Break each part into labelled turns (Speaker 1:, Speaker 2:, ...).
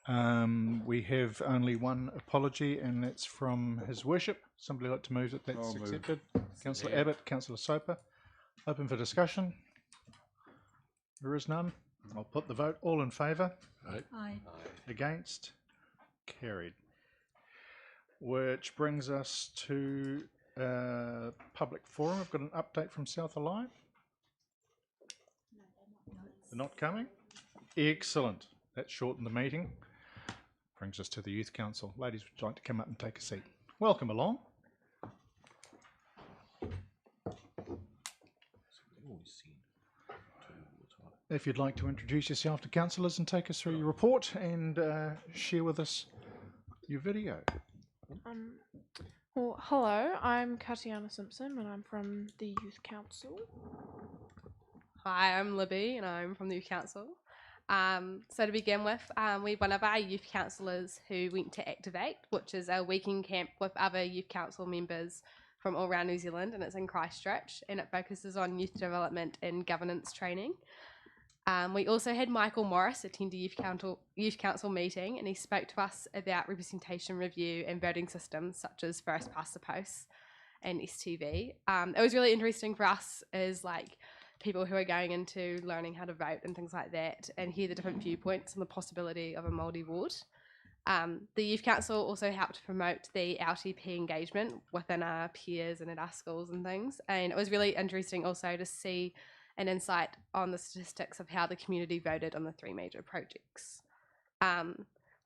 Speaker 1: We have only one apology, and that's from His Worship. Somebody like to move that that's accepted? Councillor Abbott, Councillor Soper. Open for discussion. There is none. I'll put the vote. All in favour?
Speaker 2: Aye.
Speaker 1: Against? Carried. Which brings us to public forum. I've got an update from South Alive. They're not coming? Excellent. That shortened the meeting. Brings us to the Youth Council. Ladies, would you like to come up and take a seat? Welcome along. If you'd like to introduce yourself to councillors and take us through your report and share with us your video.
Speaker 3: Well, hello, I'm Katiana Simpson and I'm from the Youth Council.
Speaker 4: Hi, I'm Libby and I'm from the Youth Council. So to begin with, we're one of our youth councillors who went to Activate, which is a weekend camp with other youth council members from all around New Zealand, and it's in Christchurch, and it focuses on youth development and governance training. We also had Michael Morris attend a youth council meeting, and he spoke to us about representation review and voting systems such as first past the post and STV. It was really interesting for us as like people who are going into learning how to vote and things like that, and hear the different viewpoints and the possibility of a Māori ward. The Youth Council also helped promote the LTP engagement within our peers and at our schools and things, and it was really interesting also to see an insight on the statistics of how the community voted on the three major projects.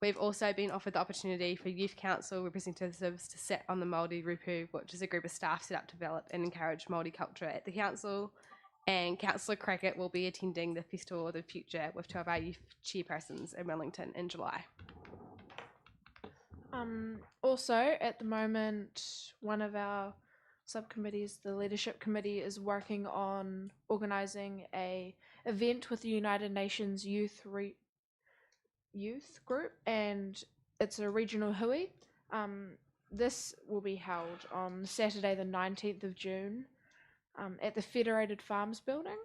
Speaker 4: We've also been offered the opportunity for Youth Council representatives to sit on the Māori Rupu, which is a group of staff set up to develop and encourage Māori culture at the council. And Councillor Crackett will be attending the Festival of the Future with two of our youth chairpersons in Wellington in July.
Speaker 3: Also, at the moment, one of our subcommittees, the Leadership Committee, is working on organising a event with the United Nations Youth Group, and it's a regional hui. This will be held on Saturday the 19th of June at the Federated Farms building.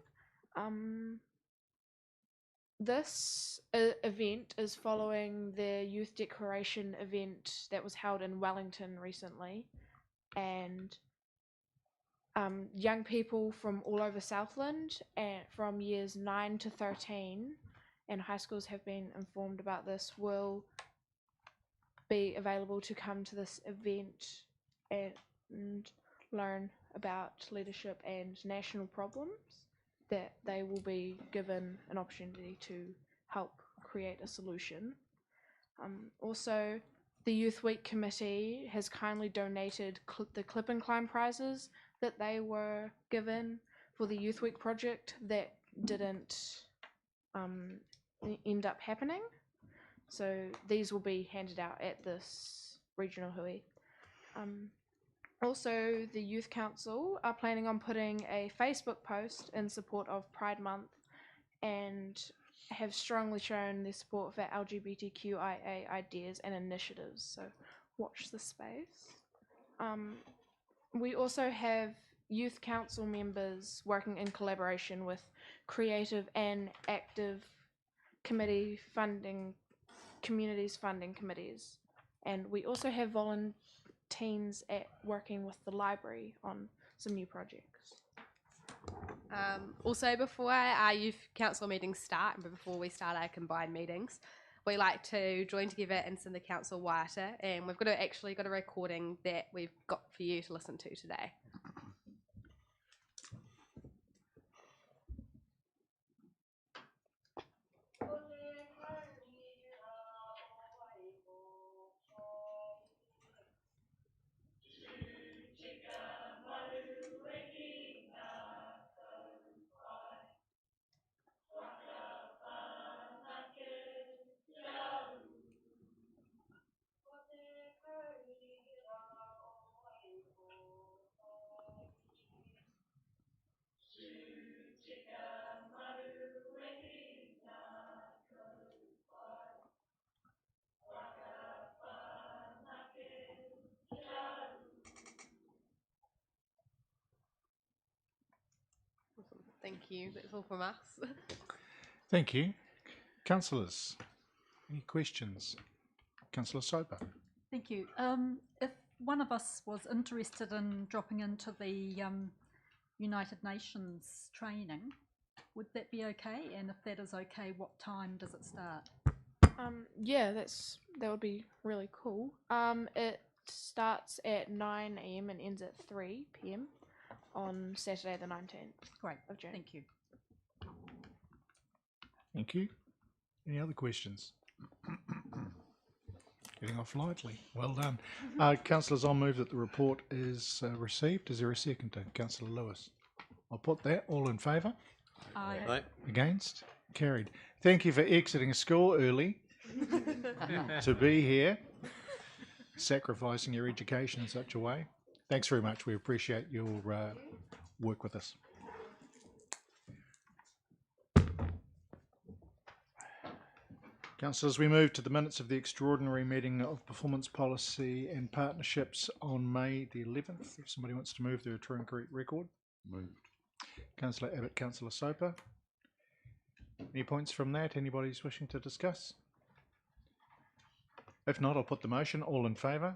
Speaker 3: This event is following the Youth Declaration event that was held in Wellington recently, and young people from all over Southland and from years 9 to 13, and high schools have been informed about this, will be available to come to this event and learn about leadership and national problems, that they will be given an opportunity to help create a solution. Also, the Youth Week Committee has kindly donated the Clip and Climb prizes that they were given for the Youth Week project that didn't end up happening. So these will be handed out at this regional hui. Also, the Youth Council are planning on putting a Facebook post in support of Pride Month and have strongly shown their support for LGBTQIA ideas and initiatives, so watch the space. We also have Youth Council members working in collaboration with creative and active communities funding committees, and we also have volunteers working with the library on some new projects.
Speaker 4: Also, before our youth council meetings start and before we start our combined meetings, we like to join together and sing the council waiata, and we've actually got a recording that we've got for you to listen to today. Thank you. That's all from us.
Speaker 1: Thank you. Councillors, Any questions? Councillor Soper.
Speaker 2: Thank you. If one of us was interested in dropping into the United Nations training, would that be okay? And if that is okay, what time does it start?
Speaker 3: Yeah, that would be really cool. It starts at 9 a.m. and ends at 3 p.m. on Saturday the 19th
Speaker 2: Great,
Speaker 3: of June.
Speaker 2: thank you.
Speaker 1: Thank you. Any other questions? Getting off lightly. Well done. Councillors, I'll move that the report is received. Is there a second to Councillor Lewis? I'll put that. All in favour?
Speaker 2: Aye.
Speaker 1: Against? Carried. Thank you for exiting school early to be here, sacrificing your education in such a way. Thanks very much. We appreciate your work with us. Councillors, we move to the minutes of the extraordinary meeting of Performance Policy and Partnerships on May the 11th. If somebody wants to move their true and correct record.
Speaker 5: Moved.
Speaker 1: Councillor Abbott, Councillor Soper. Any points from that? Anybody's wishing to discuss? If not, I'll put the motion. All in favour?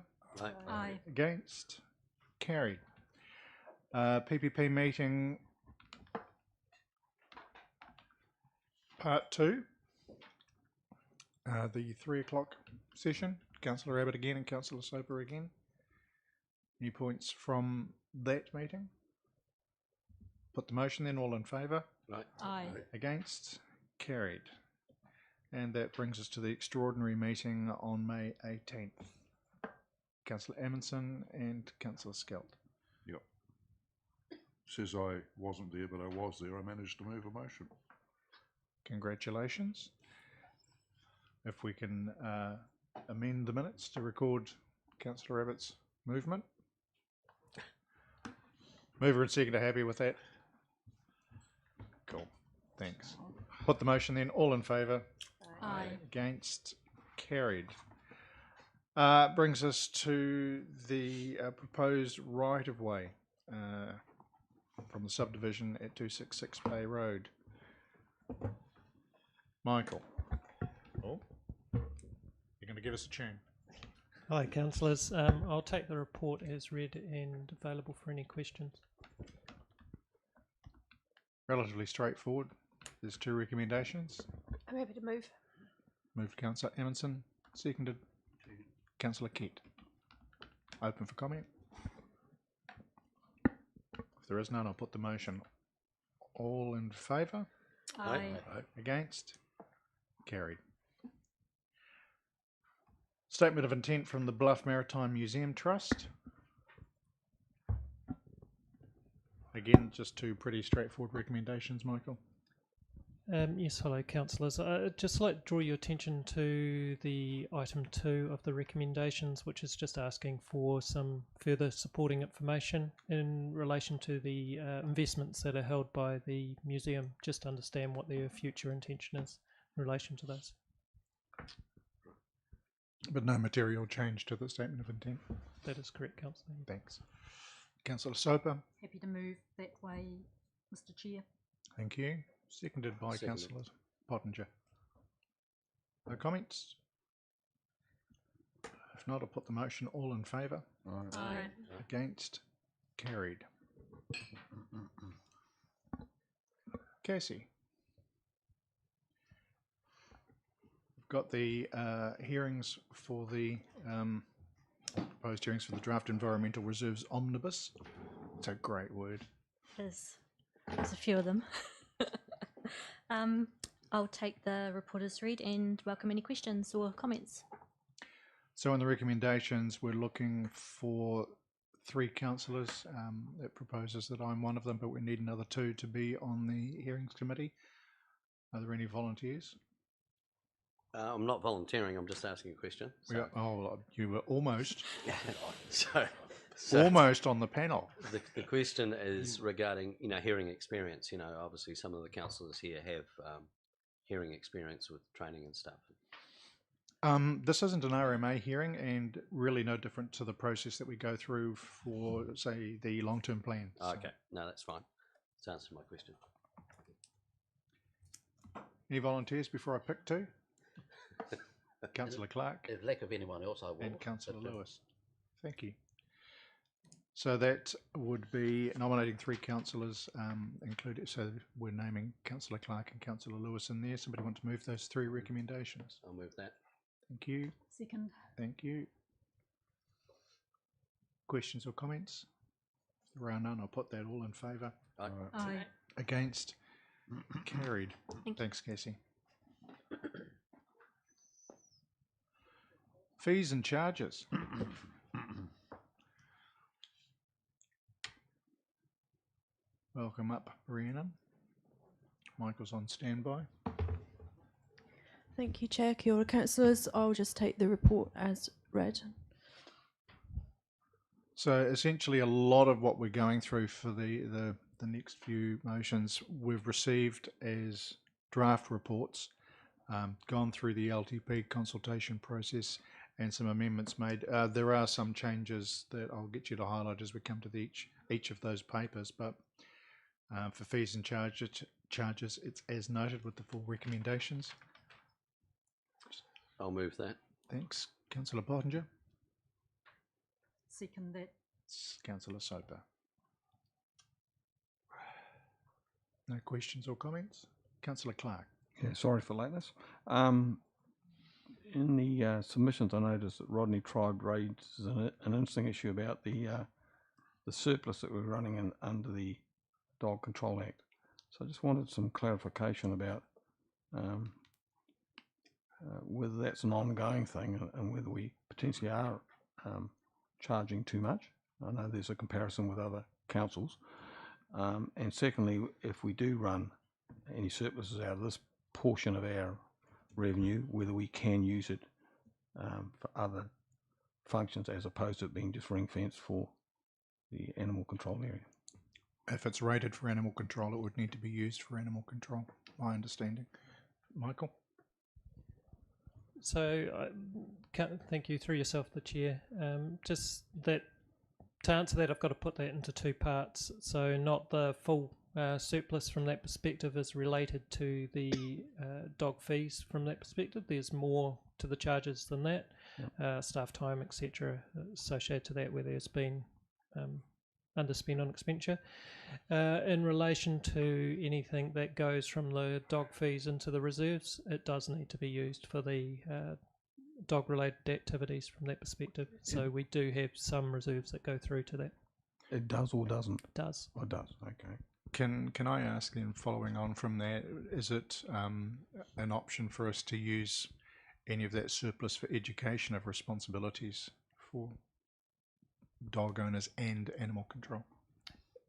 Speaker 2: Aye.
Speaker 1: Against? Carried. PPP meeting part 2. The 3 o'clock session. Councillor Abbott again and Councillor Soper again. Any points from that meeting? Put the motion then. All in favour?
Speaker 2: Aye.
Speaker 1: Against? Carried. And that brings us to the extraordinary meeting on May 18th. Councillor Amundsen and Councillor Skelt.
Speaker 5: Yep. Says I wasn't there, but I was there. I managed to move a motion.
Speaker 1: Congratulations. If we can amend the minutes to record Councillor Abbott's movement. Mover and seconder happy with that? Cool. Thanks. Put the motion then. All in favour?
Speaker 2: Aye.
Speaker 1: Against? Carried. Brings us to the proposed right-of-way from the subdivision at 266 Bay Road. Michael. Oh, you're going to give us a tune.
Speaker 6: Hi, councillors. I'll take the report as read and available for any questions.
Speaker 1: Relatively straightforward. There's 2 recommendations.
Speaker 3: I'm happy to move.
Speaker 1: Moved Councillor Amundsen, seconded Councillor Kett. Open for comment. If there is none, I'll put the motion. All in favour?
Speaker 2: Aye.
Speaker 1: Against? Carried. Statement of intent from the Bluff Maritime Museum Trust. Again, just 2 pretty straightforward recommendations, Michael.
Speaker 6: Yes, hello, councillors. I'd just like to draw your attention to the item 2 of the recommendations, which is just asking for some further supporting information in relation to the investments that are held by the museum, just to understand what their future intention is in relation to those.
Speaker 1: But no material change to the statement of intent.
Speaker 6: That is correct, councillor.
Speaker 1: Thanks. Councillor Soper.
Speaker 2: Happy to move that way, Mr. Chair.
Speaker 1: Thank you. Seconded by Councillor Pottinger. No comments? If not, I'll put the motion. All in favour?
Speaker 2: Aye.
Speaker 1: Against? Carried. Cassie. We've got the hearings for the proposed hearings for the draft environmental reserves omnibus. It's a great word.
Speaker 7: There's a few of them. I'll take the report as read and welcome any questions or comments.
Speaker 1: So in the recommendations, we're looking for 3 councillors. It proposes that I'm one of them, but we need another 2 to be on the hearings committee. Are there any volunteers?
Speaker 8: I'm not volunteering, I'm just asking a question. So,
Speaker 1: Oh, you were almost,
Speaker 8: so
Speaker 1: almost on the panel.
Speaker 8: the question is regarding, hearing experience. Obviously some of the councillors here have hearing experience with training and stuff.
Speaker 1: This isn't an RMA hearing and really no different to the process that we go through for, say, the long-term plan.
Speaker 8: Oh, okay, no, that's fine. That's answered my question.
Speaker 1: Any volunteers before I pick 2? Councillor Clark,
Speaker 9: If lack of anyone else, I will.
Speaker 1: and Councillor
Speaker 9: but,
Speaker 1: Lewis. Thank you. So that would be nominating 3 councillors, included. So we're naming Councillor Clark and Councillor Lewis in there. Somebody want to move those 3 recommendations?
Speaker 8: I'll move that.
Speaker 1: Thank you.
Speaker 2: Second.
Speaker 1: Thank you. Questions or comments? If there are none, I'll put that all in favour.
Speaker 8: Aye.
Speaker 2: Aye.
Speaker 1: Against? Carried.
Speaker 7: Thank you.
Speaker 1: Thanks, Cassie. Fees and charges. Welcome up, Rhiannon. Michael's on standby.
Speaker 10: Thank you, Chair. Kia ora, councillors. I'll just take the report as read.
Speaker 1: So essentially a lot of what we're going through for the next few motions we've received as draft reports, gone through the LTP consultation process and some amendments made. There are some changes that I'll get you to highlight as we come to each of those papers, but for fees and charges, it's as noted with the full recommendations.
Speaker 8: I'll move that.
Speaker 1: Thanks. Councillor Pottinger.
Speaker 2: Second that.
Speaker 1: Councillor Soper. No questions or comments? Councillor Clark.
Speaker 11: Yeah, sorry for lateness. In the submissions, I noticed that Rodney Tribe raises an interesting issue about the surplus that we're running in under the Dog Control Act. So I just wanted some clarification about whether that's an ongoing thing and whether we potentially are charging too much. I know there's a comparison with other councils. And secondly, if we do run any surpluses out of this portion of our revenue, whether we can use it for other functions as opposed to it being just ring fenced for the animal control area.
Speaker 1: If it's rated for animal control, it would need to be used for animal control, my understanding. Michael?
Speaker 6: So, thank you through yourself, the chair. Just that to answer that, I've got to put that into 2 parts. So, not the full surplus from that perspective is related to the dog fees from that perspective. There's more to the charges than that, staff time, etc., associated to that, where there's been underspend on expenditure. In relation to anything that goes from the dog fees into the reserves, it does need to be used for the dog related activities from that perspective. So we do have some reserves that go through to that.
Speaker 11: It does or doesn't?
Speaker 6: It does.
Speaker 11: Oh, it does, okay.
Speaker 1: Can I ask then, following on from that, is it an option for us to use any of that surplus for education of responsibilities for dog owners and animal control?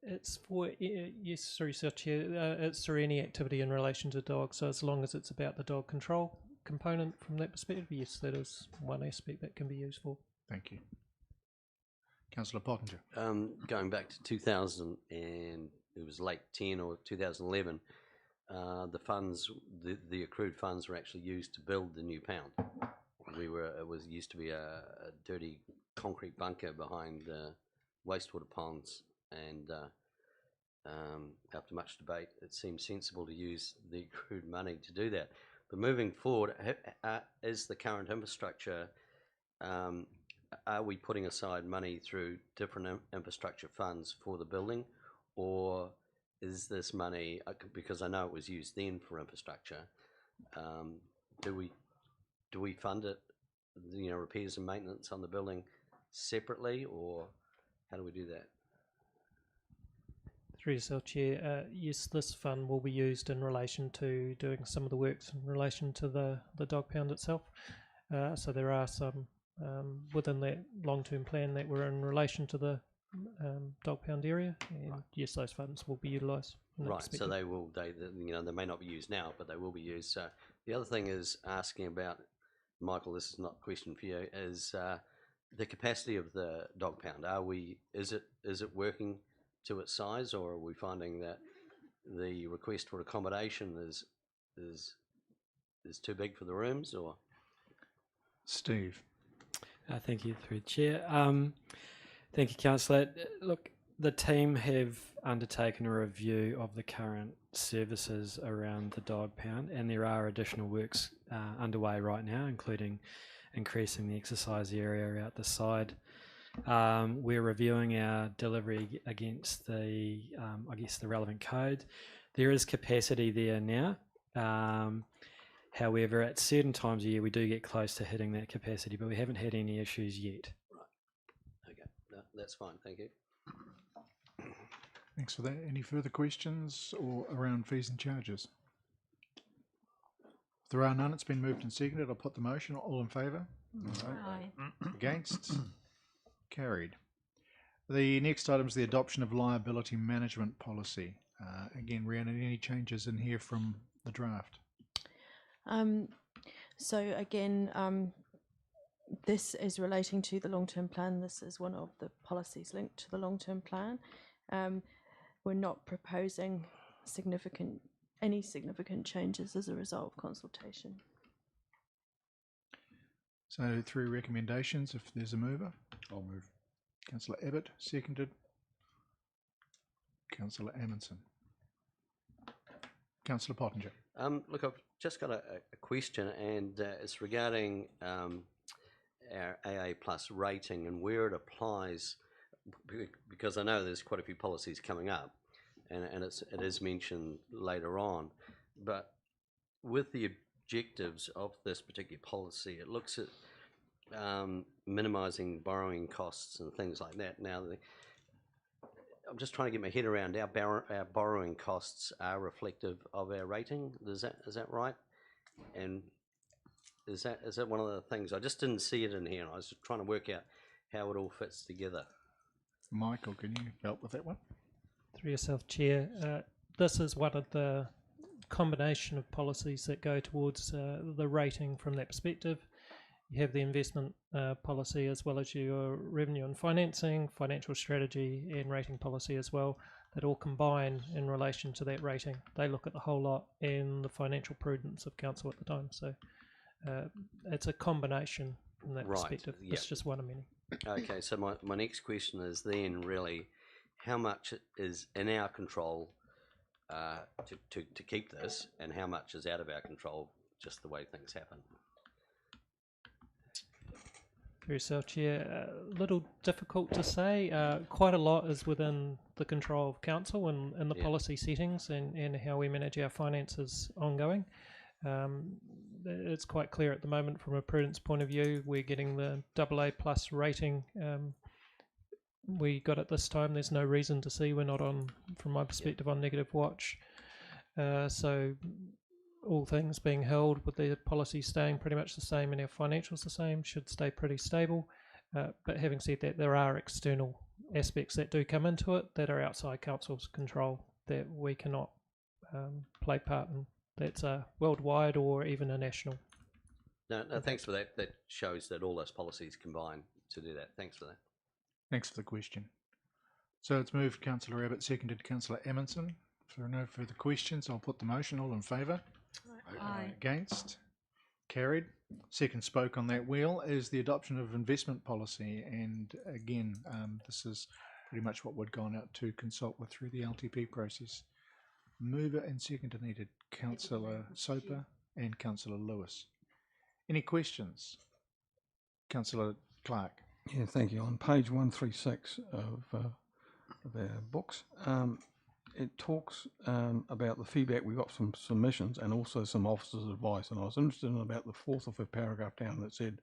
Speaker 6: It's for, yes, through such, it's through any activity in relation to dogs. So as long as it's about the dog control component from that perspective, yes, that is one aspect that can be used for.
Speaker 1: Thank you. Councillor Pottinger.
Speaker 8: Going back to 2000 and it was late 10 or 2011, the funds, the accrued funds were actually used to build the new pound. It was used to be a dirty concrete bunker behind wastewater ponds, and after much debate, it seemed sensible to use the accrued money to do that. But moving forward, is the current infrastructure, are we putting aside money through different infrastructure funds for the building, or is this money, because I know it was used then for infrastructure, do we fund it, repairs and maintenance on the building separately, or how do we do that?
Speaker 6: Through yourself, Chair, yes, this fund will be used in relation to doing some of the works in relation to the dog pound itself. So there are some within that long-term plan that were in relation to the dog pound area, and right. Yes, those funds will be utilised.
Speaker 8: Right, so they may not be used now, but they will be used. So the other thing is asking about, Michael, this is not a question for you, is the capacity of the dog pound. Is it working to its size, or are we finding that the request for accommodation is too big for the rooms, or?
Speaker 1: Steve.
Speaker 12: Thank you, through the chair. Thank you, Councillor. Look,
Speaker 9: the team have undertaken a review of the current services around the dog pound, and there are additional works underway right now, including increasing the exercise area out the side. We're reviewing our delivery against the, I guess, the relevant code. There is capacity there now. However, at certain times of year, we do get close to hitting that capacity, but we haven't had any issues yet.
Speaker 8: Right. Okay. No, that's fine. Thank you.
Speaker 1: Thanks for that. Any further questions or around fees and charges? If there are none, it's been moved and seconded. I'll put the motion. All in favour?
Speaker 7: Aye.
Speaker 1: Against? Carried. The next item is the adoption of liability management policy. Again, Rhiannon, any changes in here from the draft?
Speaker 10: So again, this is relating to the long-term plan. This is one of the policies linked to the long-term plan. We're not proposing any significant changes as a result of consultation.
Speaker 1: So 3 recommendations, if there's a mover.
Speaker 5: I'll move.
Speaker 1: Councillor Abbott, seconded. Councillor Amundsen. Councillor Pottinger.
Speaker 8: Look, I've just got a question, and it's regarding our AA plus rating and where it applies, because I know there's quite a few policies coming up, and it is mentioned later on, but with the objectives of this particular policy, it looks at minimising borrowing costs and things like that. Now, I'm just trying to get my head around our borrowing costs are reflective of our rating. Is that right? And is that one of the things? I just didn't see it in here, and I was just trying to work out how it all fits together.
Speaker 1: Michael, can you help with that one?
Speaker 6: Through yourself, Chair. This is one of the combination of policies that go towards the rating from that perspective. You have the investment policy as well as your revenue and financing, financial strategy and rating policy as well, that all combine in relation to that rating. They look at the whole lot and the financial prudence of council at the time. So it's a combination from that perspective.
Speaker 8: Yep.
Speaker 6: It's just one of many.
Speaker 8: Okay, so my next question is then really how much is in our control to keep this, and how much is out of our control, just the way things happen?
Speaker 6: For yourself, Chair, a little difficult to say. Quite a lot is within the control of council and the policy settings and how we manage our finances ongoing. It's quite clear at the moment from a prudence point of view, we're getting the AA plus rating. We got it this time. There's no reason to see we're not on, from my perspective, on negative watch. So all things being held, with the policy staying pretty much the same and our financials the same, should stay pretty stable. But having said that, there are external aspects that do come into it that are outside council's control that we cannot play part in. That's worldwide or even a national.
Speaker 8: No, thanks for that. That shows that all those policies combine to do that. Thanks for that.
Speaker 1: Thanks for the question. So it's moved Councillor Abbott, seconded Councillor Amundsen. If there are no further questions, I'll put the motion. All in favour?
Speaker 2: Aye.
Speaker 1: Against? Carried. Second spoke on that wheel is the adoption of investment policy, and again, this is pretty much what we'd gone out to consult with through the LTP process. Mover and seconder needed, Councillor Soper and Councillor Lewis. Any questions? Councillor Clark.
Speaker 11: Yeah, thank you. On page 136 of our books, it talks about the feedback we got from submissions and also some officers' advice. And I was interested in about the 4th or 5th paragraph down that said,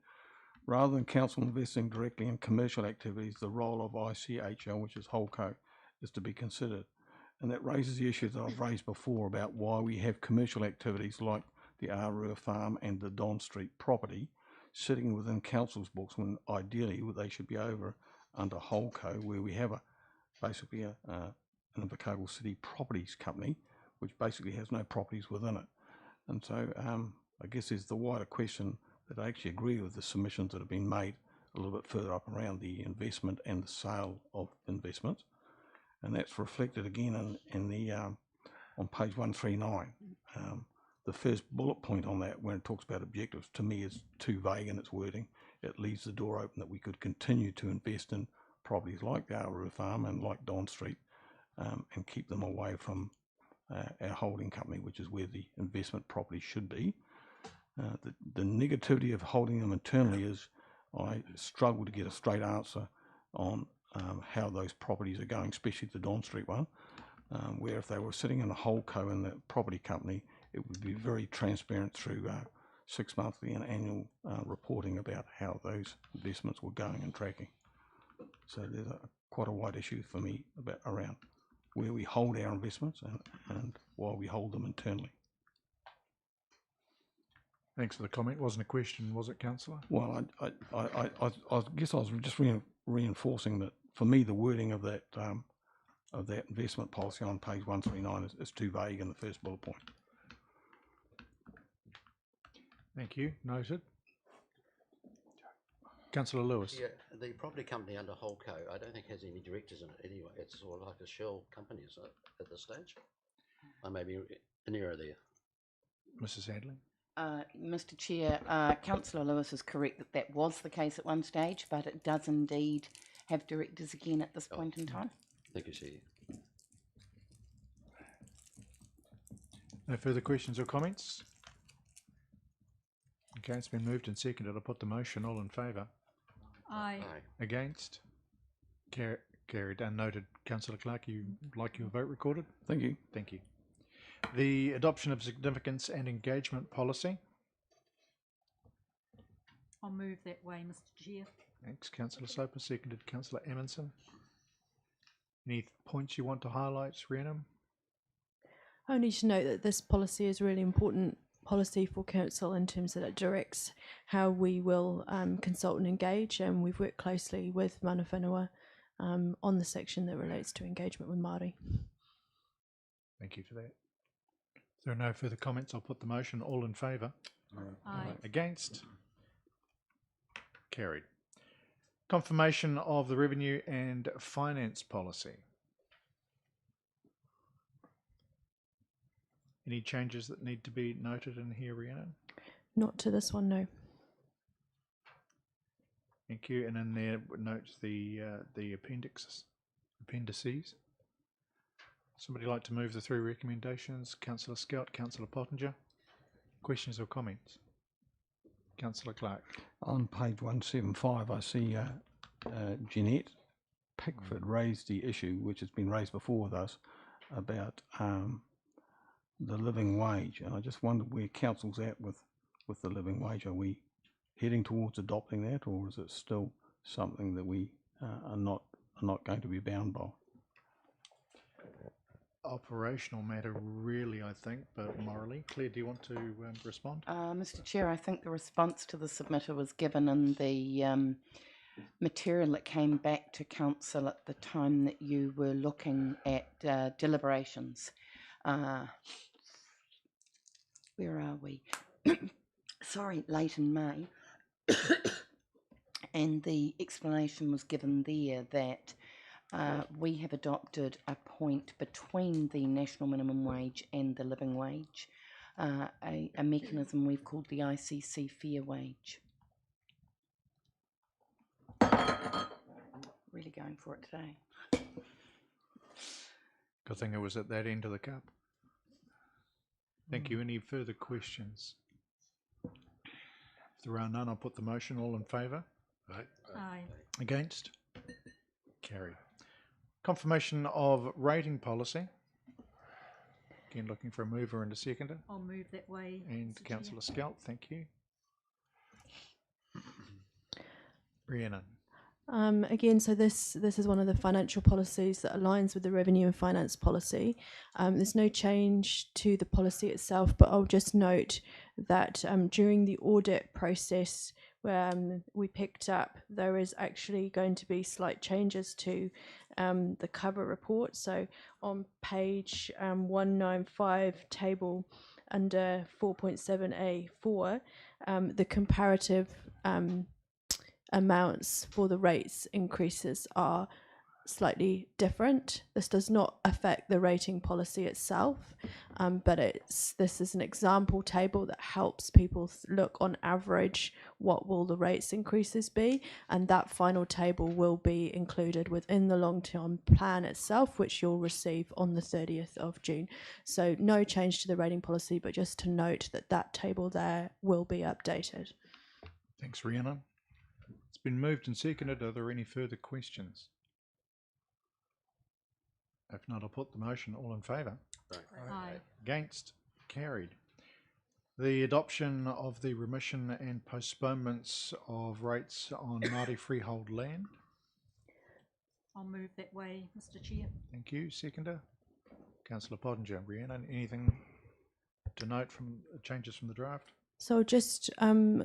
Speaker 11: rather than council investing directly in commercial activities, the role of ICHL, which is Holdco, is to be considered. And that raises the issue that I've raised before about why we have commercial activities like the Arua Farm and the Don Street property sitting within council's books when ideally they should be over under Holdco, where we have basically an Invercargill City Properties Company, which basically has no properties within it. And so I guess there's the wider question that I actually agree with the submissions that have been made a little bit further up around the investment and the sale of investments. And that's reflected again in the on page 139. The first bullet point on that, when it talks about objectives, to me is too vague in its wording. It leaves the door open that we could continue to invest in properties like the River Farm and like Don Street, and keep them away from our holding company, which is where the investment property should be. The negativity of holding them internally is I struggle to get a straight answer on how those properties are going, especially the Don Street one, where if they were sitting in a holdco in the property company, it would be very transparent through 6 monthly and annual reporting about how those investments were going and tracking. So there's quite a wide issue for me around where we hold our investments and why we hold them internally.
Speaker 1: Thanks for the comment. Wasn't a question, was it, Councillor?
Speaker 11: Well, I guess I was just reinforcing that for me the wording of that investment policy on page 139 is too vague in the first bullet point.
Speaker 1: Thank you. Noted. Councillor Lewis.
Speaker 8: Yeah, the property company under Holco, I don't think has any directors in it anyway. It's sort of like a shell company, isn't it, at this stage? I may be in error there.
Speaker 1: Mrs. Hadley.
Speaker 12: Mr. Chair, Councillor Lewis is correct that that was the case at one stage, but it does indeed have directors again at this point in time.
Speaker 8: Thank you, Chair.
Speaker 1: No further questions or comments? Okay, it's been moved and seconded. I'll put the motion. All in favour?
Speaker 2: Aye.
Speaker 1: Against? Carried and noted. Councillor Clark, you like your vote recorded?
Speaker 11: Thank you.
Speaker 1: Thank you. The adoption of significance and engagement policy.
Speaker 2: I'll move that way, Mr. Chair.
Speaker 1: Thanks, Councillor Soper. Seconded, Councillor Amundsen. Any points you want to highlight, Rhiannon?
Speaker 10: Only to note that this policy is a really important policy for council in terms that it directs how we will consult and engage, and we've worked closely with Mana Whenua on the section that relates to engagement with Māori.
Speaker 1: Thank you for that. If there are no further comments, I'll put the motion. All in favour?
Speaker 2: Aye.
Speaker 1: Against? Carried. Confirmation of the revenue and finance policy. Any changes that need to be noted in here, Rhiannon?
Speaker 10: Not to this one, no.
Speaker 1: Thank you. And in there, note the appendices. Somebody like to move the three recommendations? Councillor Scout, Councillor Pottinger. Questions or comments? Councillor Clark.
Speaker 11: On page 175, I see Jeanette Pickford raised the issue, which has been raised before with us, about the living wage, and I just wondered where council's at with the living wage. Are we heading towards adopting that, or is it still something that we are not going to be bound by?
Speaker 1: Operational matter, really, I think, but morally. Claire, do you want to respond?
Speaker 12: Mr. Chair, I think the response to the submitter was given in the material that came back to council at the time that you were looking at deliberations. Where are we? Sorry, late in May. And the explanation was given there that we have adopted a point between the national minimum wage and the living wage, a mechanism we've called the ICC fair wage. Really going for it today.
Speaker 1: Good thing it was at that end of the cup. Thank you. Any further questions? If there are none, I'll put the motion. All in favour?
Speaker 2: Aye.
Speaker 1: Against? Carried. Confirmation of rating policy. Again, looking for a mover and a seconder.
Speaker 2: I'll move that way.
Speaker 1: And
Speaker 2: Mr. Chair.
Speaker 1: Councillor Scout, thank you. Rhiannon.
Speaker 10: Again, so this is one of the financial policies that aligns with the revenue and finance policy. There's no change to the policy itself, but I'll just note that during the audit process, we picked up there is actually going to be slight changes to the cover report. So on page 195 table under 4.7A4, the comparative amounts for the rates increases are slightly different. This does not affect the rating policy itself, but this is an example table that helps people look on average what will the rates increases be, and that final table will be included within the long-term plan itself, which you'll receive on the 30th of June. So no change to the rating policy, but just to note that that table there will be updated.
Speaker 1: Thanks, Rhiannon. It's been moved and seconded. Are there any further questions? If not, I'll put the motion. All in favour?
Speaker 2: Aye.
Speaker 1: Against? Carried. The adoption of the remission and postponements of rates on Māori freehold land.
Speaker 2: I'll move that way, Mr. Chair.
Speaker 1: Thank you. Seconder? Councillor Pottinger. Rhiannon, anything to note from changes from the draft?
Speaker 10: So I'll just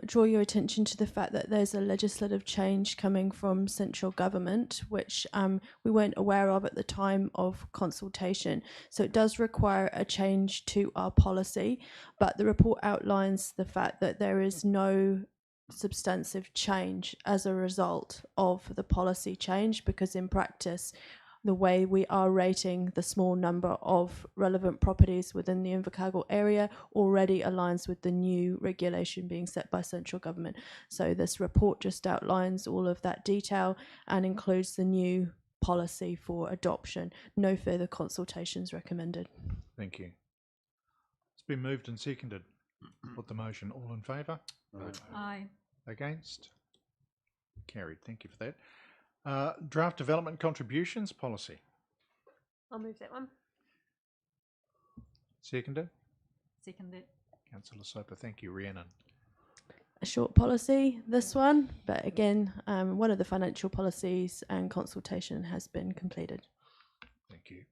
Speaker 10: draw your attention to the fact that there's a legislative change coming from central government, which we weren't aware of at the time of consultation. So it does require a change to our policy, but the report outlines the fact that there is no substantive change as a result of the policy change, because in practice, the way we are rating the small number of relevant properties within the Invercargill area already aligns with the new regulation being set by central government. So this report just outlines all of that detail and includes the new policy for adoption. No further consultations recommended.
Speaker 1: Thank you. It's been moved and seconded. Put the motion. All in favour?
Speaker 2: Aye.
Speaker 1: Against? Carried. Thank you for that. Draft development contributions policy.
Speaker 4: I'll move that one.
Speaker 1: Seconded.
Speaker 2: Second that.
Speaker 1: Councillor Soper. Thank you, Rhiannon.
Speaker 10: A short policy, this one, but again, one of the financial policies and consultation has been completed.
Speaker 1: Thank you.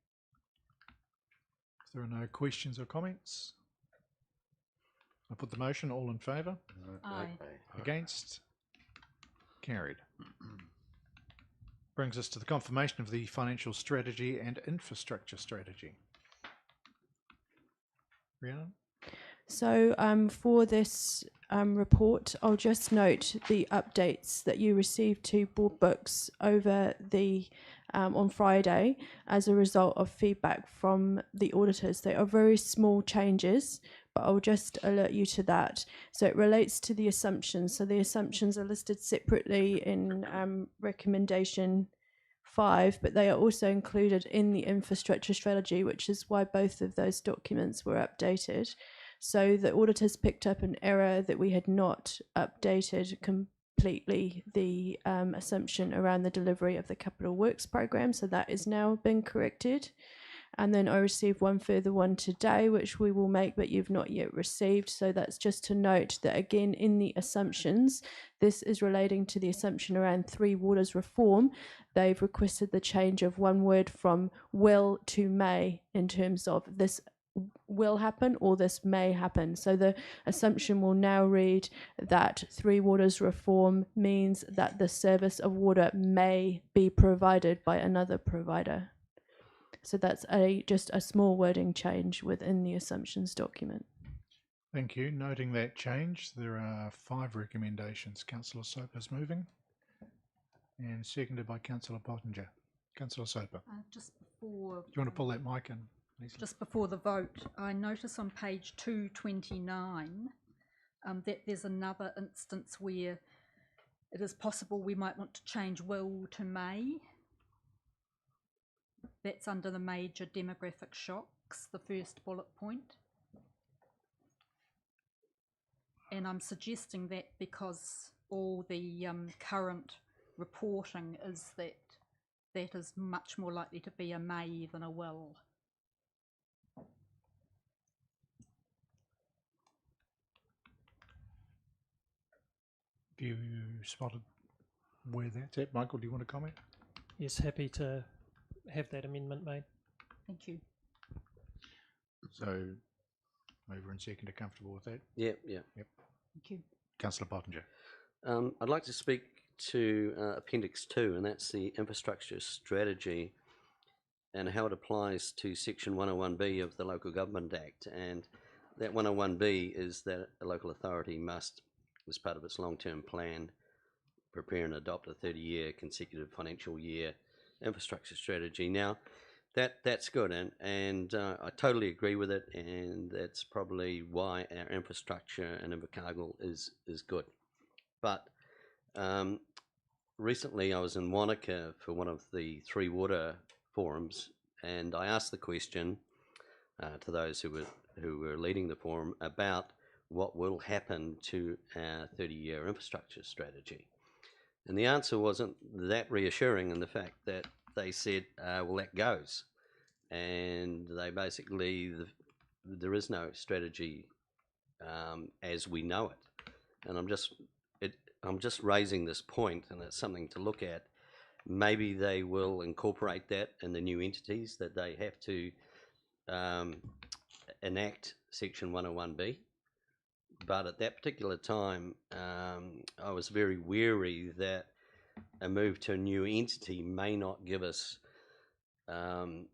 Speaker 1: If there are no questions or comments, I'll put the motion. All in favour?
Speaker 2: Aye.
Speaker 1: Against? Carried. Brings us to the confirmation of the financial strategy and infrastructure strategy. Rhiannon?
Speaker 10: So for this report, I'll just note the updates that you received to board books over the on Friday as a result of feedback from the auditors. They are very small changes, but I'll just alert you to that. So it relates to the assumptions. So the assumptions are listed separately in recommendation 5, but they are also included in the infrastructure strategy, which is why both of those documents were updated. So the auditors picked up an error that we had not updated completely the assumption around the delivery of the capital works program. So that is now been corrected. And then I received one further one today, which we will make, but you've not yet received. So that's just to note that, again, in the assumptions, this is relating to the assumption around Three Waters reform. They've requested the change of one word from will to may in terms of this will happen or this may happen. So the assumption will now read that Three Waters reform means that the service of water may be provided by another provider. So that's just a small wording change within the assumptions document.
Speaker 1: Thank you. Noting that change, there are 5 recommendations. Councillor Soper is moving, and seconded by Councillor Pottinger. Councillor Soper.
Speaker 2: Just before.
Speaker 1: Do you want to pull that mic in, Leslie?
Speaker 2: Just before the vote, I notice on page 229 that there's another instance where it is possible we might want to change will to may. That's under the major demographic shocks, the first bullet point. And I'm suggesting that because all the current reporting is that that is much more likely to be a may than a will.
Speaker 1: Have you spotted where that's at? Michael, do you want to comment?
Speaker 6: Yes, happy to have that amendment made.
Speaker 2: Thank you.
Speaker 1: So, mover and second are comfortable with that?
Speaker 8: Yep.
Speaker 2: Thank you.
Speaker 1: Councillor Pottinger.
Speaker 8: I'd like to speak to Appendix 2, and that's the infrastructure strategy and how it applies to Section 101B of the Local Government Act. And that 101B is that a local authority must, as part of its long-term plan, prepare and adopt a 30-year consecutive financial year infrastructure strategy. Now, that's good, and I totally agree with it, and that's probably why our infrastructure in Invercargill is good. But recently I was in Wanaka for one of the Three Water forums, and I asked the question to those who were leading the forum about what will happen to our 30-year infrastructure strategy. And the answer wasn't that reassuring in the fact that they said, well, that goes. And they basically, there is no strategy as we know it. And I'm just raising this point, and it's something to look at. Maybe they will incorporate that in the new entities that they have to enact Section 101B. But at that particular time, I was very wary that a move to a new entity may not give us the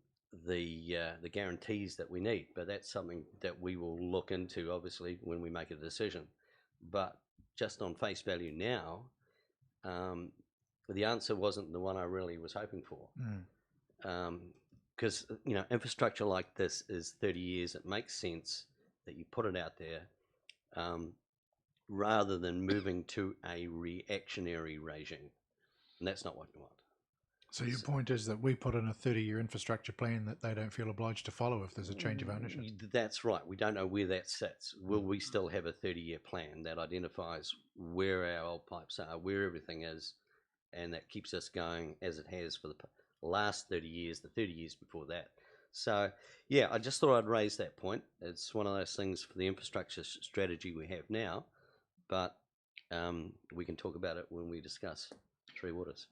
Speaker 8: guarantees that we need. But that's something that we will look into, obviously, when we make a decision. But just on face value now, the answer wasn't the one I really was hoping for. Because infrastructure like this is 30 years. It makes sense that you put it out there. Rather than moving to a reactionary regime. And that's not what we want.
Speaker 1: So your point is that we put in a 30-year infrastructure plan that they don't feel obliged to follow if there's a change of ownership?
Speaker 8: That's right. We don't know where that sits. Will we still have a 30-year plan that identifies where our old pipes are, where everything is, and that keeps us going as it has for the last 30 years, the 30 years before that? So, yeah, I just thought I'd raise that point. It's one of those things for the infrastructure strategy we have now, but we can talk about it when we discuss Three Waters.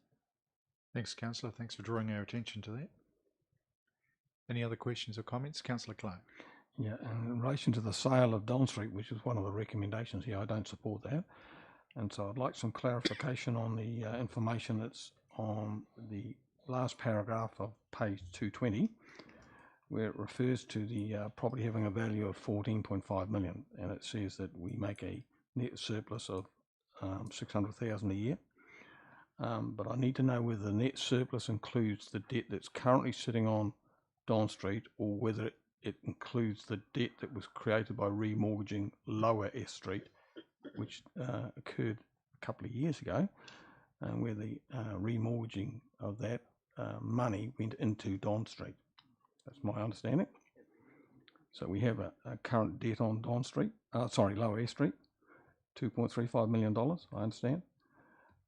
Speaker 1: Thanks, Councillor. Thanks for drawing our attention to that. Any other questions or comments? Councillor Clark.
Speaker 11: Yeah, in relation to the sale of Don Street, which is one of the recommendations here, I don't support that. And so I'd like some clarification on the information that's on the last paragraph of page 220, where it refers to the property having a value of 14.5 million, and it says that we make a net surplus of 600,000 a year. But I need to know whether the net surplus includes the debt that's currently sitting on Don Street, or whether it includes the debt that was created by remortgaging Lower S Street, which occurred a couple of years ago, where the remortgaging of that money went into Don Street. That's my understanding. So we have a current debt on Don Street, Lower S Street, $2.35 million, I understand.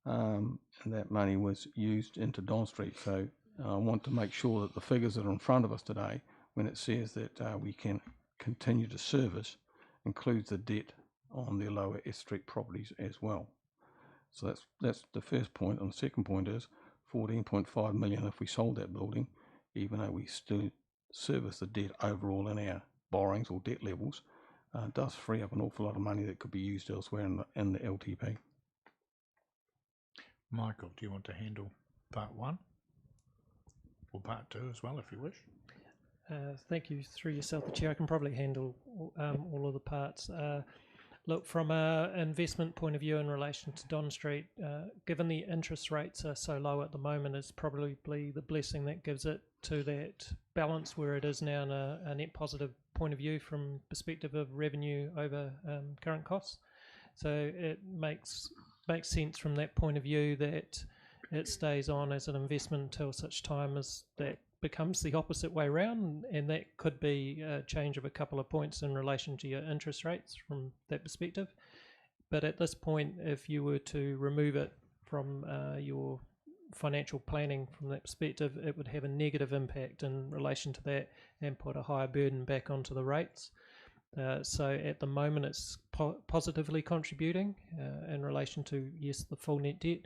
Speaker 11: And that money was used into Don Street. So I want to make sure that the figures that are in front of us today, when it says that we can continue to service, includes the debt on the Lower S Street properties as well. So that's the first point. And the second point is 14.5 million if we sold that building, even though we still service the debt overall in our borrowings or debt levels, does free up an awful lot of money that could be used elsewhere in the LTP.
Speaker 1: Michael, do you want to handle part one? Or part two as well, if you wish?
Speaker 6: Thank you. Through yourself, the Chair, I can probably handle all of the parts. Look, from an investment point of view in relation to Don Street, given the interest rates are so low at the moment, it's probably the blessing that gives it to that balance where it is now in a net positive point of view from perspective of revenue over current costs. So it makes sense from that point of view that it stays on as an investment until such time as that becomes the opposite way around, and that could be a change of a couple of points in relation to your interest rates from that perspective. But at this point, if you were to remove it from your financial planning from that perspective, it would have a negative impact in relation to that and put a higher burden back onto the rates. So at the moment it's positively contributing in relation to, yes, the full net debt.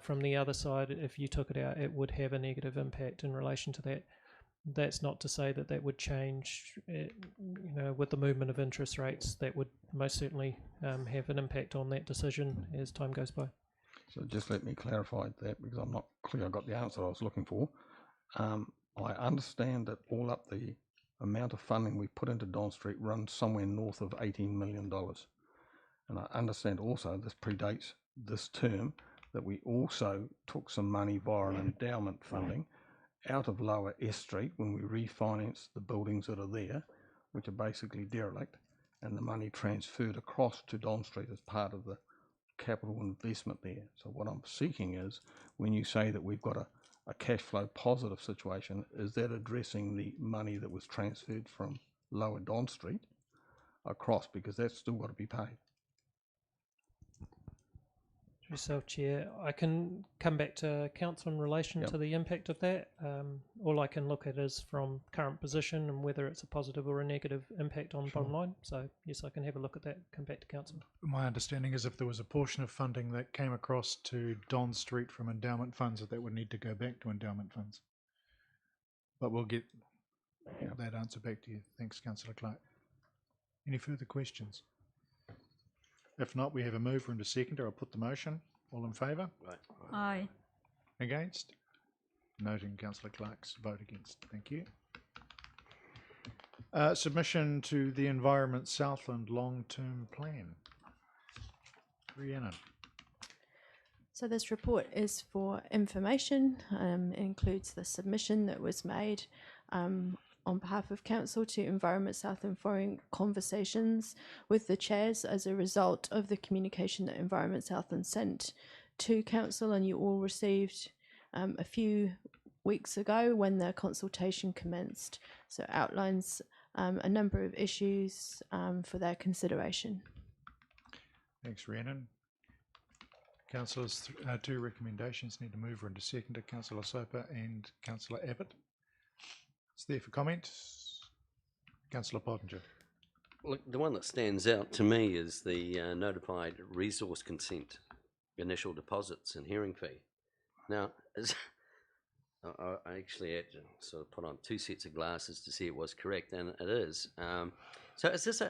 Speaker 6: From the other side, if you took it out, it would have a negative impact in relation to that. That's not to say that would change, with the movement of interest rates. That would most certainly have an impact on that decision as time goes by.
Speaker 11: So just let me clarify that, because I'm not clear I got the answer I was looking for. I understand that all up the amount of funding we put into Don Street runs somewhere north of $18 million. And I understand also this predates this term, that we also took some money via an endowment funding out of Lower S Street when we refinanced the buildings that are there, which are basically derelict, and the money transferred across to Don Street as part of the capital investment there. So what I'm seeking is, when you say that we've got a cash flow positive situation, is that addressing the money that was transferred from Lower Don Street across, because that's still got to be paid.
Speaker 6: Yourself, Chair. I can come back to Council in relation to the impact of that. All I can look at is from current position and whether it's a positive or a negative impact on bottom line. So yes, I can have a look at that, come back to Council.
Speaker 1: My understanding is if there was a portion of funding that came across to Don Street from endowment funds, that would need to go back to endowment funds. But we'll get that answer back to you. Thanks, Councillor Clark. Any further questions? If not, we have a mover and a seconder. I'll put the motion. All in favour?
Speaker 8: Right.
Speaker 2: Aye.
Speaker 1: Against? Noting Councillor Clark's vote against. Thank you. Submission to the Environment Southland long-term plan. Rhiannon.
Speaker 10: So this report is for information. It includes the submission that was made on behalf of Council to Environment Southland following conversations with the chairs as a result of the communication that Environment Southland sent to Council, and you all received a few weeks ago when the consultation commenced. So it outlines a number of issues for their consideration.
Speaker 1: Thanks, Rhiannon. Councillors, two recommendations need a mover and a seconder, Councillor Soper and Councillor Abbott. It's there for comment. Councillor Pottinger.
Speaker 8: Look, the one that stands out to me is the notified resource consent, initial deposits and hearing fee. Now, I actually had to sort of put on two sets of glasses to see it was correct, and it is. So is this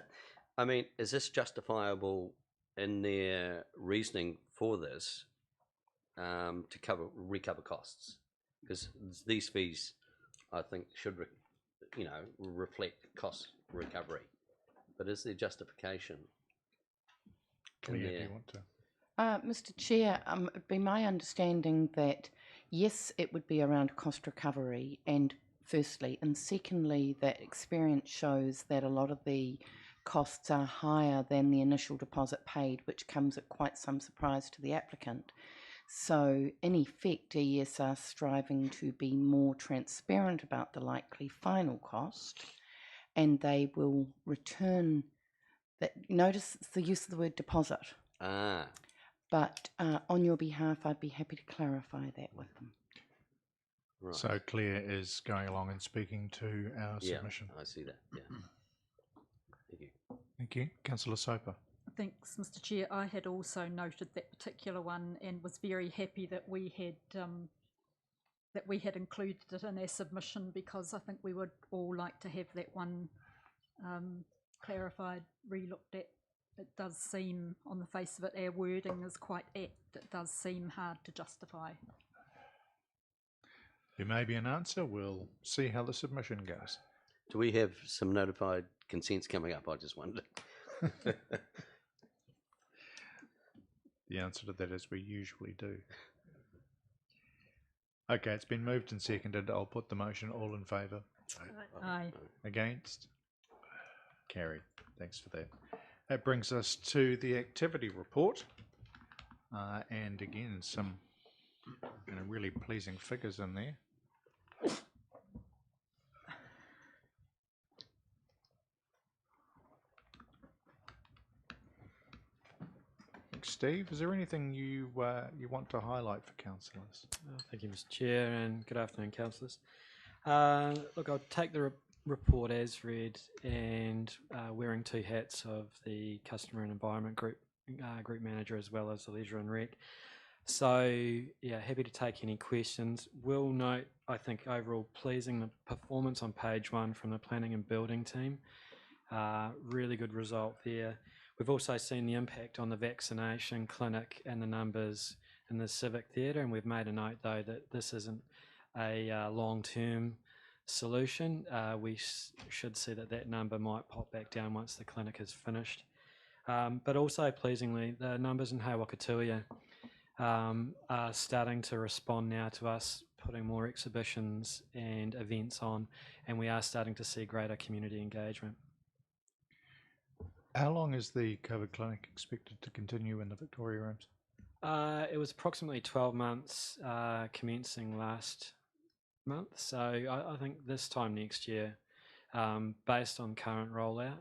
Speaker 8: is this justifiable in their reasoning for this to recover costs? Because these fees, I think, should reflect cost recovery. But is there justification?
Speaker 1: Clea, do you want to?
Speaker 12: Mr. Chair, it'd be my understanding that yes, it would be around cost recovery, and firstly, and secondly, that experience shows that a lot of the costs are higher than the initial deposit paid, which comes at quite some surprise to the applicant. So, in effect, ES are striving to be more transparent about the likely final cost, and they will return that. Notice the use of the word deposit. But on your behalf, I'd be happy to clarify that with them.
Speaker 8: Right.
Speaker 1: So Claire is going along and speaking to our submission.
Speaker 8: I see that. Yeah. Thank you.
Speaker 1: Thank you. Councillor Soper.
Speaker 2: Thanks, Mr. Chair. I had also noted that particular one and was very happy that we had included it in our submission, because I think we would all like to have that one clarified, re-looked at. It does seem, on the face of it, our wording is quite apt. It does seem hard to justify.
Speaker 1: There may be an answer. We'll see how the submission goes.
Speaker 8: Do we have some notified consents coming up? I just wondered.
Speaker 1: The answer to that is we usually do. Okay, it's been moved and seconded. I'll put the motion. All in favour?
Speaker 2: Aye.
Speaker 1: Against? Carried. Thanks for that. That brings us to the activity report. And again, some really pleasing figures in there. Steve, is there anything you want to highlight for councillors?
Speaker 9: Thank you, Mr. Chair, and good afternoon, councillors. Look, I'll take the report as read, and wearing two hats of the Customer and Environment Group Manager as well as the Leisure and Rec. So, yeah, happy to take any questions. Will note, I think, overall pleasing the performance on page 1 from the Planning and Building team. Really good result there. We've also seen the impact on the vaccination clinic and the numbers in the Civic Theatre, and we've made a note, though, that this isn't a long-term solution. We should see that number might pop back down once the clinic is finished. But also, pleasingly, the numbers in Hawakatuia are starting to respond now to us putting more exhibitions and events on, and we are starting to see greater community engagement.
Speaker 1: How long is the COVID clinic expected to continue in the Victoria Rooms?
Speaker 9: It was approximately 12 months, commencing last month. So I think this time next year, based on current rollout,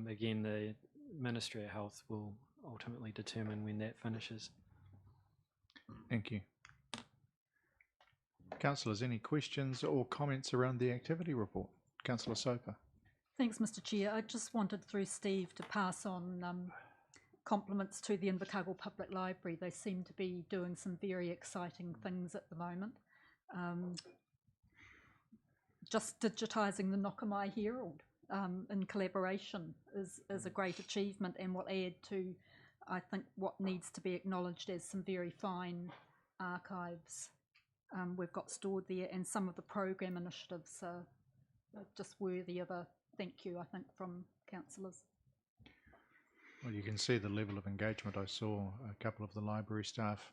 Speaker 9: again, the Ministry of Health will ultimately determine when that finishes.
Speaker 1: Thank you. Councillors, any questions or comments around the activity report? Councillor Soper.
Speaker 2: Thanks, Mr. Chair. I just wanted, through Steve, to pass on compliments to the Invercargill Public Library. They seem to be doing some very exciting things at the moment. Just digitising the Nokamai Herald in collaboration is a great achievement and will add to, I think, what needs to be acknowledged as some very fine archives we've got stored there, and some of the program initiatives are just worthy of a thank you, I think, from councillors.
Speaker 1: Well, you can see the level of engagement. I saw a couple of the library staff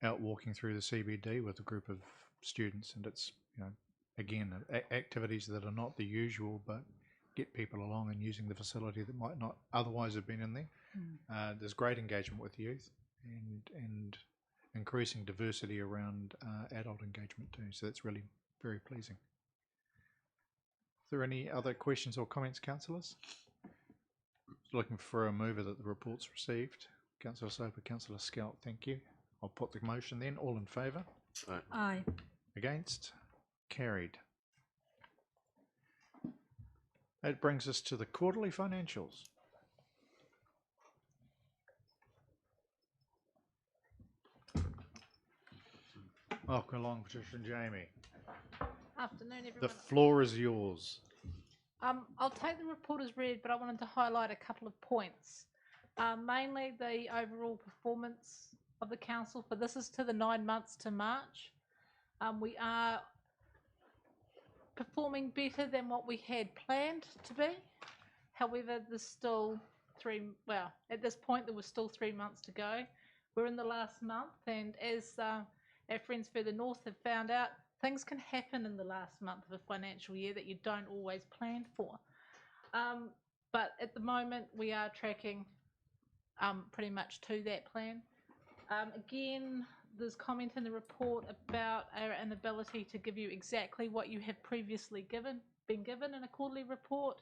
Speaker 1: out walking through the CBD with a group of students, and it's, you know, again, activities that are not the usual, but get people along and using the facility that might not otherwise have been in there. There's great engagement with youth and increasing diversity around adult engagement too, so that's really very pleasing. Are there any other questions or comments, councillors? Looking for a mover that the report's received. Councillor Soper, Councillor Scout, thank you. I'll put the motion then. All in favour?
Speaker 8: Aye.
Speaker 2: Aye.
Speaker 1: Against? Carried. That brings us to the quarterly financials. Welcome along, Patricia and Jamie.
Speaker 13: Afternoon, everyone.
Speaker 1: The floor is yours.
Speaker 13: I'll take the report as read, but I wanted to highlight a couple of points. Mainly the overall performance of the council, but this is to the 9 months to March. We are performing better than what we had planned to be. However, there's still at this point there was still 3 months to go. We're in the last month, and as our friends further north have found out, things can happen in the last month of a financial year that you don't always plan for. But at the moment, we are tracking pretty much to that plan. Again, there's comment in the report about our inability to give you exactly what you have previously been given in a quarterly report,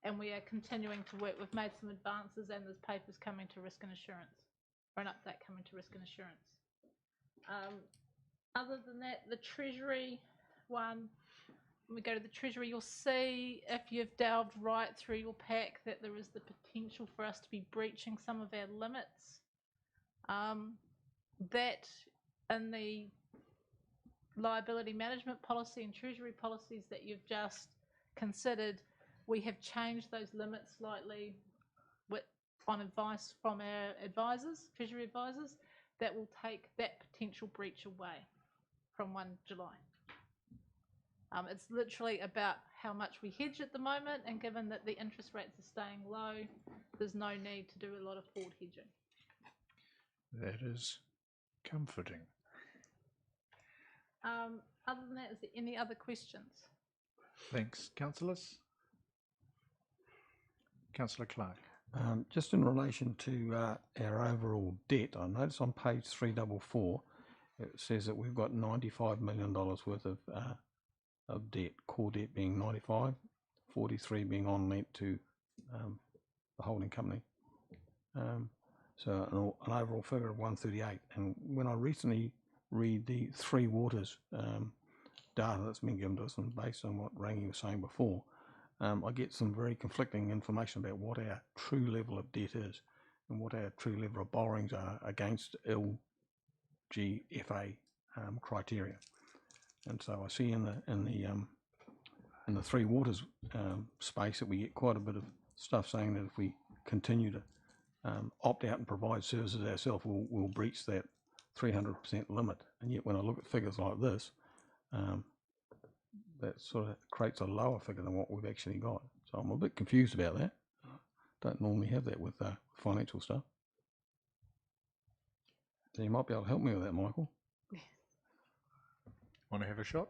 Speaker 13: and we are continuing to work. We've made some advances, and there's papers coming to risk and assurance, or an update coming to risk and assurance. Other than that, the Treasury one, when we go to the Treasury, you'll see, if you've delved right through your pack, that there is the potential for us to be breaching some of our limits. That in the liability management policy and Treasury policies that you've just considered, we have changed those limits slightly on advice from our advisors, Treasury advisors, that will take that potential breach away from 1 July. It's literally about how much we hedge at the moment, and given that the interest rates are staying low, there's no need to do a lot of forward hedging.
Speaker 1: That is comforting.
Speaker 13: Other than that, is there any other questions?
Speaker 1: Thanks. Councillors? Councillor Clark.
Speaker 11: Just in relation to our overall debt, I notice on page 344, it says that we've got $95 million worth of debt, core debt being 95, 43 being on lent to the holding company. So an overall figure of 138. And when I recently read the Three Waters data that's been given to us, and based on what Rangi was saying before, I get some very conflicting information about what our true level of debt is and what our true level of borrowings are against LGFA criteria. And so I see in the Three Waters space that we get quite a bit of stuff saying that if we continue to opt out and provide services ourselves, we'll breach that 300% limit. And yet when I look at figures like this, that sort of creates a lower figure than what we've actually got. So I'm a bit confused about that. Don't normally have that with financial stuff. So you might be able to help me with that, Michael.
Speaker 1: Want to have a shot?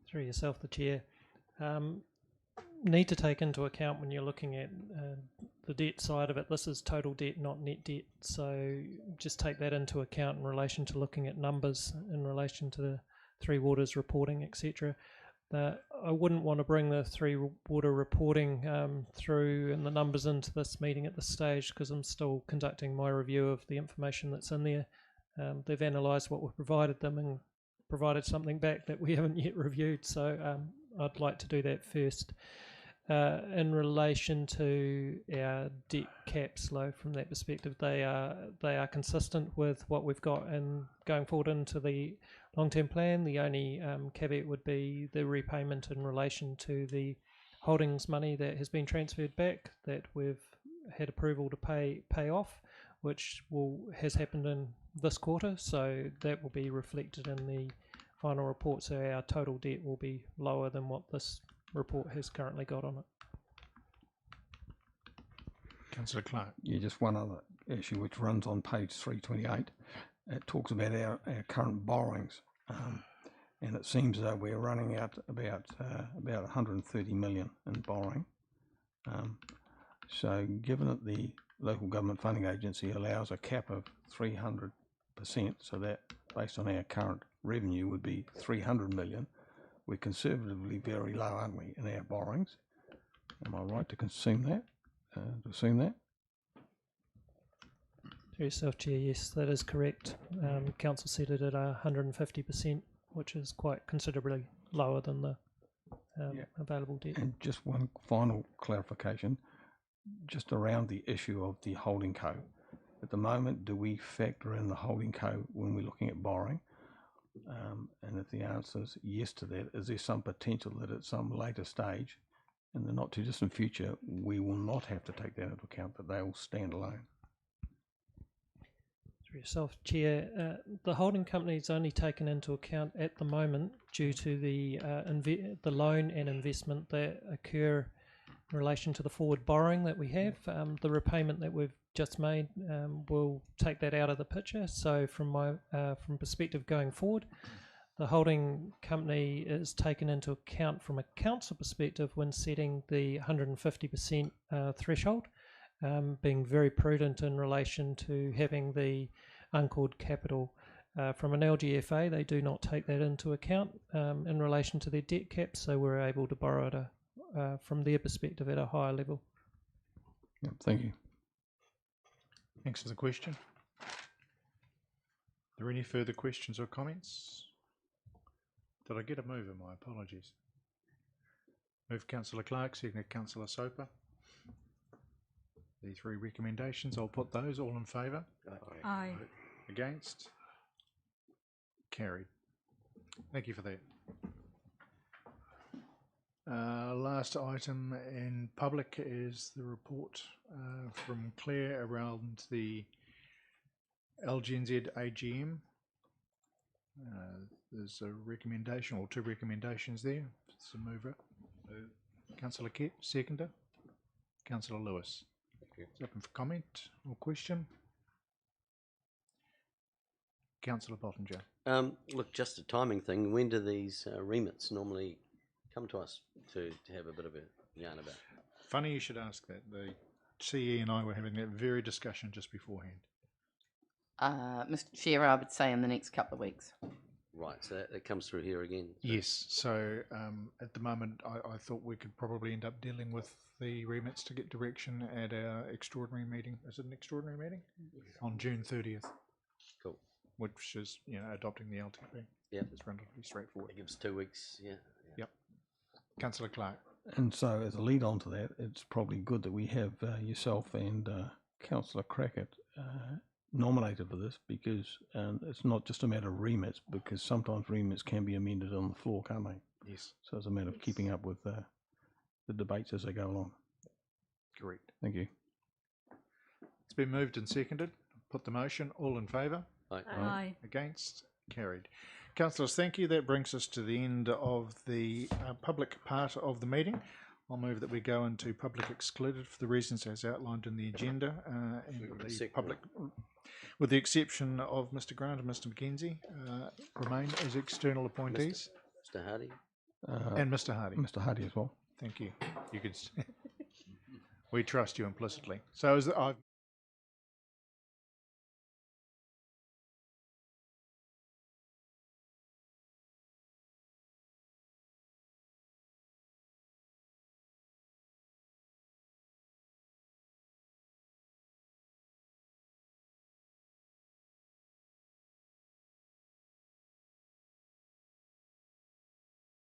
Speaker 6: Through yourself, the chair. Need to take into account when you're looking at the debt side of it. This is total debt, not net debt. So just take that into account in relation to looking at numbers in relation to the Three Waters reporting, etc. I wouldn't want to bring the Three Water reporting through and the numbers into this meeting at this stage because I'm still conducting my review of the information that's in there. They've analysed what we've provided them and provided something back that we haven't yet reviewed. So I'd like to do that first. In relation to our debt caps, from that perspective, they are consistent with what we've got, and going forward into the long-term plan, the only caveat would be the repayment in relation to the holdings money that has been transferred back that we've had approval to pay off, which has happened in this quarter, so that will be reflected in the final report. So our total debt will be lower than what this report has currently got on it.
Speaker 1: Councillor Clark.
Speaker 11: Yeah, just one other issue which runs on page 328. It talks about our current borrowings, and it seems that we're running out about 130 million in borrowing. So given that the local government funding agency allows a cap of 300%, so that based on our current revenue would be 300 million, we're conservatively very low, aren't we, in our borrowings? Am I right to assume that?
Speaker 6: To yourself, Chair, yes, that is correct. Council set it at 150%, which is quite considerably lower than the available debt.
Speaker 11: And just one final clarification, just around the issue of the holding co. At the moment, do we factor in the holding co when we're looking at borrowing? And if the answer is yes to that, is there some potential that at some later stage, in the not too distant future, we will not have to take that into account, that they will stand alone?
Speaker 6: Through yourself, Chair, the holding company is only taken into account at the moment due to the loan and investment that occur in relation to the forward borrowing that we have. The repayment that we've just made will take that out of the picture. So from perspective going forward, the holding company is taken into account from a council perspective when setting the 150% threshold, being very prudent in relation to having the uncalled capital. From an LGFA, they do not take that into account in relation to their debt caps, so we're able to borrow it from their perspective at a higher level.
Speaker 11: Yep, thank you.
Speaker 1: Thanks for the question. Are there any further questions or comments? Did I get a mover? My apologies. Move Councillor Clark, seconded Councillor Soper. The three recommendations, I'll put those. All in favour?
Speaker 2: Aye.
Speaker 1: Against? Carried. Thank you for that. Last item in public is the report from Claire around the LGNZ AGM. There's a recommendation, or two recommendations there. It's a mover. Councillor Kett, seconder. Councillor Lewis. It's open for comment or question. Councillor Bottinger.
Speaker 8: Look, just a timing thing. When do these remits normally come to us to have a bit of a yarn about?
Speaker 1: Funny you should ask that. The CE and I were having that very discussion just beforehand.
Speaker 12: Mr. Chair, I would say in the next couple of weeks.
Speaker 8: Right, so that comes through here again.
Speaker 1: Yes, so at the moment I thought we could probably end up dealing with the remits to get direction at our extraordinary meeting. Is it an extraordinary meeting? On June 30th.
Speaker 8: Cool.
Speaker 1: Which is, adopting the LTP.
Speaker 8: Yeah.
Speaker 1: It's relatively straightforward.
Speaker 8: It gives 2 weeks, yeah.
Speaker 1: Yep. Councillor Clark.
Speaker 11: And so as a lead on to that, it's probably good that we have yourself and Councillor Crackett nominated for this, because it's not just a matter of remits, because sometimes remits can be amended on the floor, can't they?
Speaker 1: Yes.
Speaker 11: So it's a matter of keeping up with the debates as they go along.
Speaker 1: Correct.
Speaker 11: Thank you.
Speaker 1: It's been moved and seconded. Put the motion. All in favour?
Speaker 8: Aye.
Speaker 2: Aye.
Speaker 1: Against? Carried. Councillors, thank you. That brings us to the end of the public part of the meeting. I'll move that we go into public excluded for the reasons as outlined in the agenda, and the public, with the exception of Mr. Grant and Mr. McKenzie, remain as external appointees.
Speaker 8: Mr. Hardy?
Speaker 1: And Mr. Hardy.
Speaker 11: Mr. Hardy as well.
Speaker 1: Thank you. You could. We trust you implicitly. So as I've